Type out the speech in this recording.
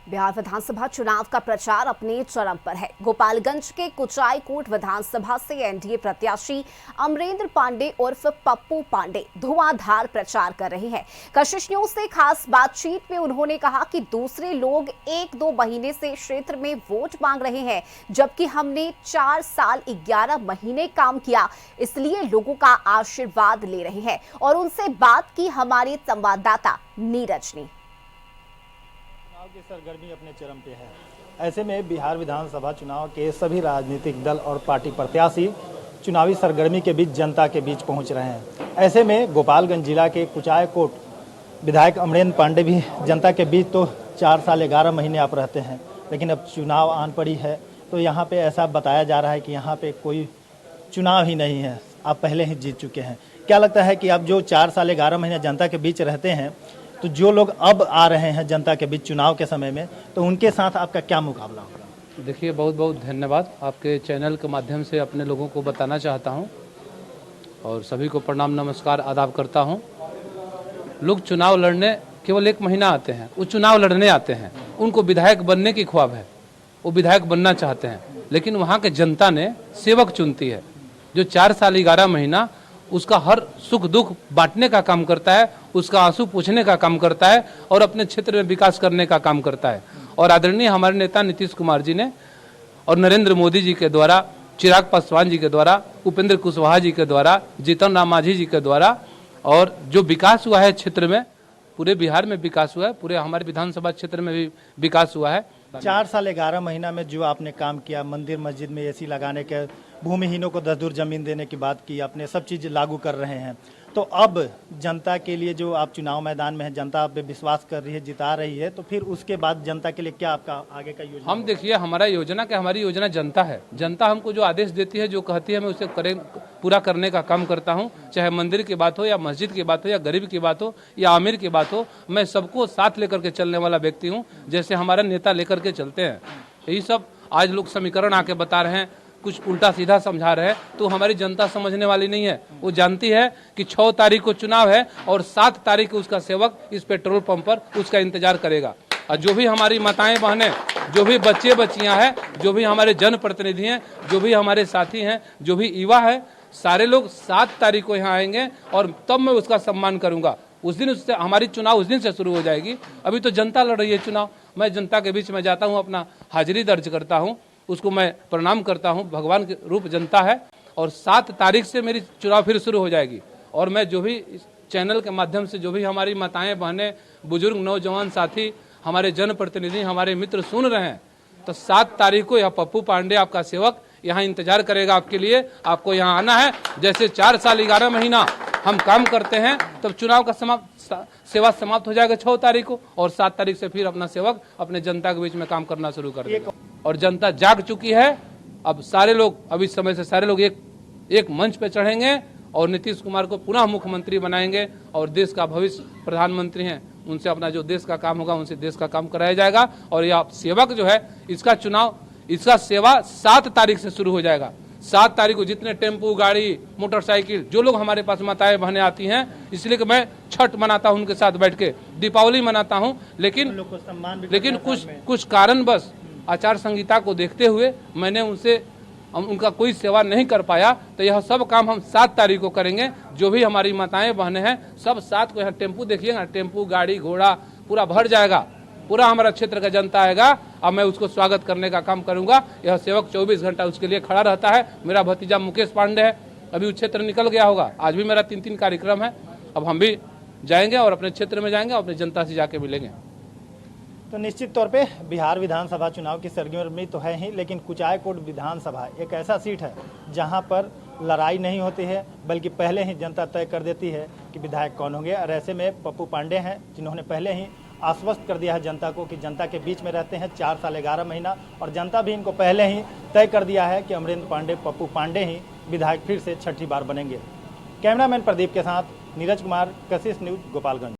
बिहार विधानसभा चुनाव का प्रचार अपने चरम पर है। गोपालगंज के कुचायकोट विधानसभा से एनडीए प्रत्याशी अमरेंद्र पांडे उर्फ पप्पू पांडे धुआंधार प्रचार कर रहे हैं। कशिश न्यूज से खास बातचीत में उन्होंने कहा कि दूसरे लोग 1-2 महीने से क्षेत्र में वोट मांग रहे हैं, जबकि हमने 4 साल 11 महीने काम किया, इसलिए लोगों का आशीर्वाद ले रहे हैं। और उनसे बात की हमारे संवाददाता नीरज ने। चुनाव की सरगर्मी अपने चरम पे है। ऐसे में बिहार विधानसभा चुनाव के सभी राजनीतिक दल और पार्टी प्रत्याशी चुनावी सरगर्मी के बीच जनता के बीच पहुंच रहे हैं। ऐसे में गोपालगंज जिला के कुचायकोट विधायक अमरेंद्र पांडे भी जनता के बीच तो 4 साल 11 महीने आप रहते हैं, लेकिन अब चुनाव आन पड़ी है तो यहाँ पे ऐसा बताया जा रहा है कि यहाँ पे कोई चुनाव ही नहीं है, आप पहले ही जीत चुके हैं। क्या लगता है कि अब जो 4 साल 11 महीने जनता के बीच रहते हैं, तो जो लोग अब आ रहे हैं जनता के बीच चुनाव के समय में, तो उनके साथ आपका क्या मुकाबला होगा? देखिए, बहुत बहुत धन्यवाद। आपके चैनल के माध्यम से अपने लोगों को बताना चाहता हूं और सभी को प्रणाम नमस्कार आदाब करता हूं। लोग चुनाव लड़ने केवल 1 महीना आते हैं, वो चुनाव लड़ने आते हैं, उनको विधायक बनने की ख्वाब है, वो विधायक बनना चाहते हैं, लेकिन वहाँ के जनता ने सेवक चुनती है जो 4 साल 11 महीना उसका हर सुख दुख बांटने का काम करता है, उसका आंसू पूछने का काम करता है और अपने क्षेत्र में विकास करने का काम करता है। और आदरणीय हमारे नेता नीतीश कुमार जी ने और नरेंद्र मोदी जी के द्वारा, चिराग पासवान जी के द्वारा, उपेंद्र कुशवाहा जी के द्वारा, जीतन राम मांझी जी के द्वारा और जो विकास हुआ है क्षेत्र में, पूरे बिहार में विकास हुआ है, पूरे हमारे विधानसभा क्षेत्र में भी विकास हुआ है। 4 साल 11 महीना में जो आपने काम किया, मंदिर मस्जिद में एसी लगाने के, भूमिहीनों को 10 दूर जमीन देने की बात की, अपने सब चीज़ लागू कर रहे हैं, तो अब जनता के लिए जो आप चुनाव मैदान में है, जनता आप पे विश्वास कर रही है, जिता रही है, तो फिर उसके बाद जनता के लिए क्या आपका आगे का योजना? हम देखिए, हमारा योजना क्या, हमारी योजना जनता है। जनता हमको जो आदेश देती है, जो कहती है, मैं उसे पूरा करने का काम करता हूँ। चाहे मंदिर की बात हो या मस्जिद की बात हो या गरीब की बात हो या आमिर की बात हो, मैं सबको साथ लेकर के चलने वाला व्यक्ति हूँ, जैसे हमारे नेता लेकर के चलते हैं। यही सब आज लोग समीकरण आके बता रहे हैं, कुछ उल्टा सीधा समझा रहे हैं, तो हमारी जनता समझने वाली नहीं है। वो जानती है कि 6 तारीख को चुनाव है और 7 तारीख को उसका सेवक इस पेट्रोल पंप पर उसका इंतजार करेगा। और जो भी हमारी माताएं बहनें, जो भी बच्चे बच्चियां हैं, जो भी हमारे जनप्रतिनिधि हैं, जो भी हमारे साथी हैं, जो भी युवा है, सारे लोग 7 तारीख को यहाँ आएंगे और तब मैं उसका सम्मान करूंगा। उस दिन उससे हमारी चुनाव उस दिन से शुरू हो जाएगी। अभी तो जनता लड़ रही है चुनाव, मैं जनता के बीच में जाता हूँ, अपना हाजिरी दर्ज करता हूँ, उसको मैं प्रणाम करता हूँ। भगवान के रूप जनता है और 7 तारीख से मेरी चुनाव फिर शुरू हो जाएगी। और मैं जो भी इस चैनल के माध्यम से जो भी हमारी माताएं बहनें, बुजुर्ग, नौजवान साथी, हमारे जनप्रतिनिधि, हमारे मित्र सुन रहे हैं, तो 7 तारीख को यह पप्पू पांडे आपका सेवक यहाँ इंतजार करेगा आपके लिए। आपको यहाँ आना है। जैसे 4 साल 11 महीना हम काम करते हैं, तब चुनाव का सेवा समाप्त हो जाएगा 6 तारीख को, और 7 तारीख से फिर अपना सेवक अपने जनता के बीच में काम करना शुरू कर देगा। और जनता जाग चुकी है। अब सारे लोग, अभी इस समय से सारे लोग एक मंच पे चढ़ेंगे और नीतीश कुमार को पुनः मुख्यमंत्री बनाएंगे और देश का भविष्य प्रधानमंत्री हैं, उनसे अपना जो देश का काम होगा उनसे देश का काम कराया जाएगा। और यह सेवक जो है, इसका चुनाव, इसका सेवा 7 तारीख से शुरू हो जाएगा। 7 तारीख को जितने टेम्पू, गाड़ी, मोटरसाइकिल, जो लोग हमारे पास माताएं बहनें आती हैं, इसलिए कि मैं छठ मनाता हूं उनके साथ बैठ के, दीपावली मनाता हूं, लेकिन कुछ कारणवश आचार संहिता को देखते हुए मैंने उनका कोई सेवा नहीं कर पाया। तो यह सब काम हम 7 तारीख को करेंगे। जो भी हमारी माताएं बहनें हैं, सब 7 को यहाँ टेम्पू देखिएगा, टेम्पू, गाड़ी, घोड़ा पूरा भर जाएगा, पूरा हमारा क्षेत्र का जनता आएगा। अब मैं उसको स्वागत करने का काम करूंगा। यह सेवक 24 घंटा उसके लिए खड़ा रहता है। मेरा भतीजा मुकेश पांडे है, अभी उस क्षेत्र निकल गया होगा। आज भी मेरा 3-3 कार्यक्रम है। अब हम भी जाएंगे और अपने क्षेत्र में जाएंगे, अपने जनता से जाके मिलेंगे। तो निश्चित तौर पे बिहार विधानसभा चुनाव की सरगर्मी तो है ही, लेकिन कुचायकोट विधानसभा एक ऐसा सीट है जहां पर लड़ाई नहीं होती है, बल्कि पहले ही जनता तय कर देती है कि विधायक कौन होंगे। और ऐसे में पप्पू पांडे हैं, जिन्होंने पहले ही आश्वस्त कर दिया है जनता को कि जनता के बीच में रहते हैं 4 साल 11 महीना, और जनता भी इनको पहले ही तय कर दिया है कि अमरेंद्र पांडे, पप्पू पांडे ही विधायक फिर से 6ठी बार बनेंगे। कैमरामैन प्रदीप के साथ नीरज कुमार, कशिश न्यूज, गोपालगंज।